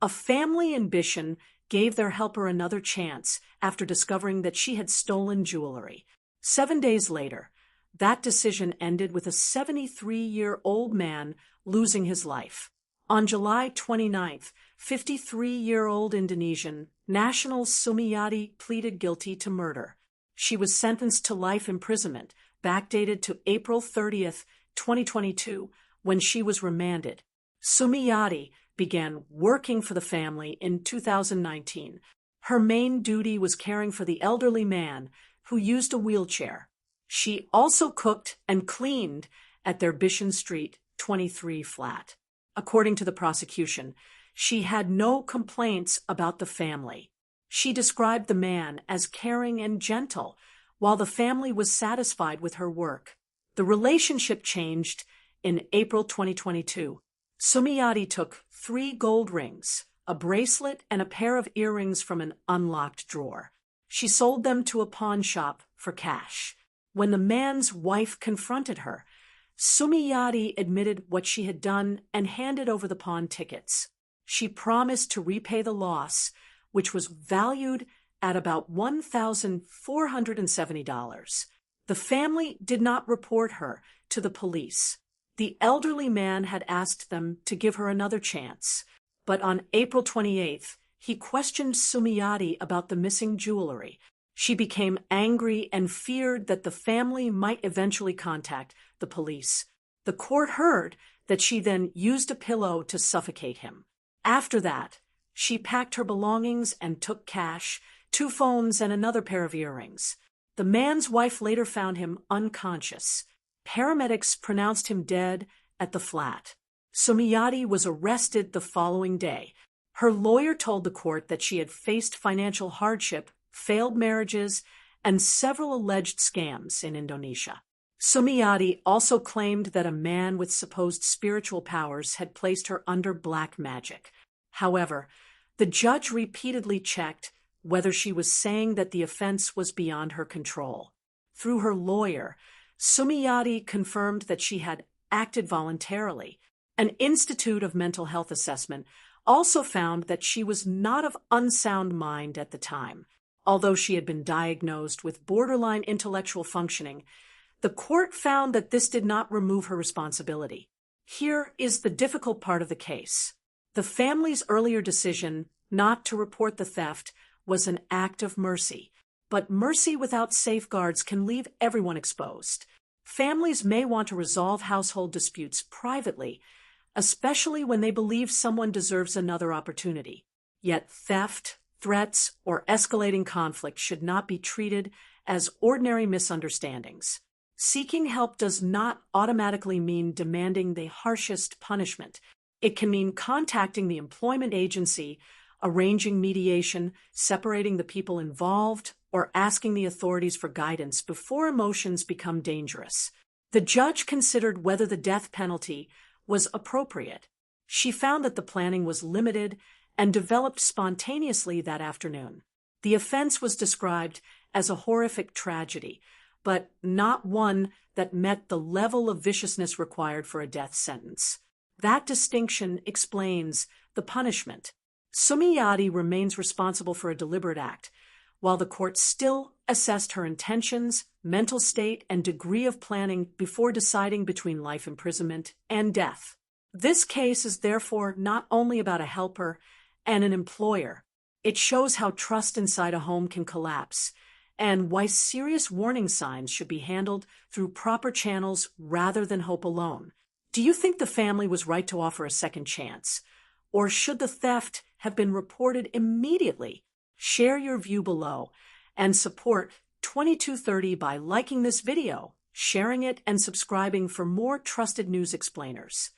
A family in Bishan gave their helper another chance after discovering that she had stolen jewelry. 7 days later, that decision ended with a 73-year-old man losing his life. On July 29th, 53-year-old Indonesian national Sumiyati pleaded guilty to murder. She was sentenced to life imprisonment, backdated to April 30th, 2022, when she was remanded. Sumiyati began working for the family in 2019. Her main duty was caring for the elderly man who used a wheelchair. She also cooked and cleaned at their Bishan Street 23 flat. According to the prosecution, she had no complaints about the family. She described the man as caring and gentle, while the family was satisfied with her work. The relationship changed in April 2022. Sumiyati took 3 gold rings, a bracelet, and a pair of earrings from an unlocked drawer. She sold them to a pawn shop for cash. When the man's wife confronted her, Sumiyati admitted what she had done and handed over the pawn tickets. She promised to repay the loss, which was valued at about $1,470. The family did not report her to the police. The elderly man had asked them to give her another chance, but on April 28th, he questioned Sumiyati about the missing jewelry. She became angry and feared that the family might eventually contact the police. The court heard that she then used a pillow to suffocate him. After that, she packed her belongings and took cash, 2 phones, and another pair of earrings. The man's wife later found him unconscious. Paramedics pronounced him dead at the flat. Sumiyati was arrested the following day. Her lawyer told the court that she had faced financial hardship, failed marriages, and several alleged scams in Indonesia. Sumiyati also claimed that a man with supposed spiritual powers had placed her under black magic. However, the judge repeatedly checked whether she was saying that the offense was beyond her control. Through her lawyer, Sumiyati confirmed that she had acted voluntarily. An Institute of Mental Health Assessment also found that she was not of unsound mind at the time. Although she had been diagnosed with borderline intellectual functioning, the court found that this did not remove her responsibility. Here is the difficult part of the case. The family's earlier decision not to report the theft was an act of mercy, but mercy without safeguards can leave everyone exposed. Families may want to resolve household disputes privately, especially when they believe someone deserves another opportunity. Yet theft, threats, or escalating conflict should not be treated as ordinary misunderstandings. Seeking help does not automatically mean demanding the harshest punishment. It can mean contacting the employment agency, arranging mediation, separating the people involved, or asking the authorities for guidance before emotions become dangerous. The judge considered whether the death penalty was appropriate. She found that the planning was limited and developed spontaneously that afternoon. The offense was described as a horrific tragedy, but not one that met the level of viciousness required for a death sentence. That distinction explains the punishment. Sumiyati remains responsible for a deliberate act, while the court still assessed her intentions, mental state, and degree of planning before deciding between life imprisonment and death. This case is therefore not only about a helper and an employer. It shows how trust inside a home can collapse, and why serious warning signs should be handled through proper channels rather than hope alone. Do you think the family was right to offer a second chance? Or should the theft have been reported immediately? Share your view below and support 2230 by liking this video, sharing it, and subscribing for more trusted news explainers.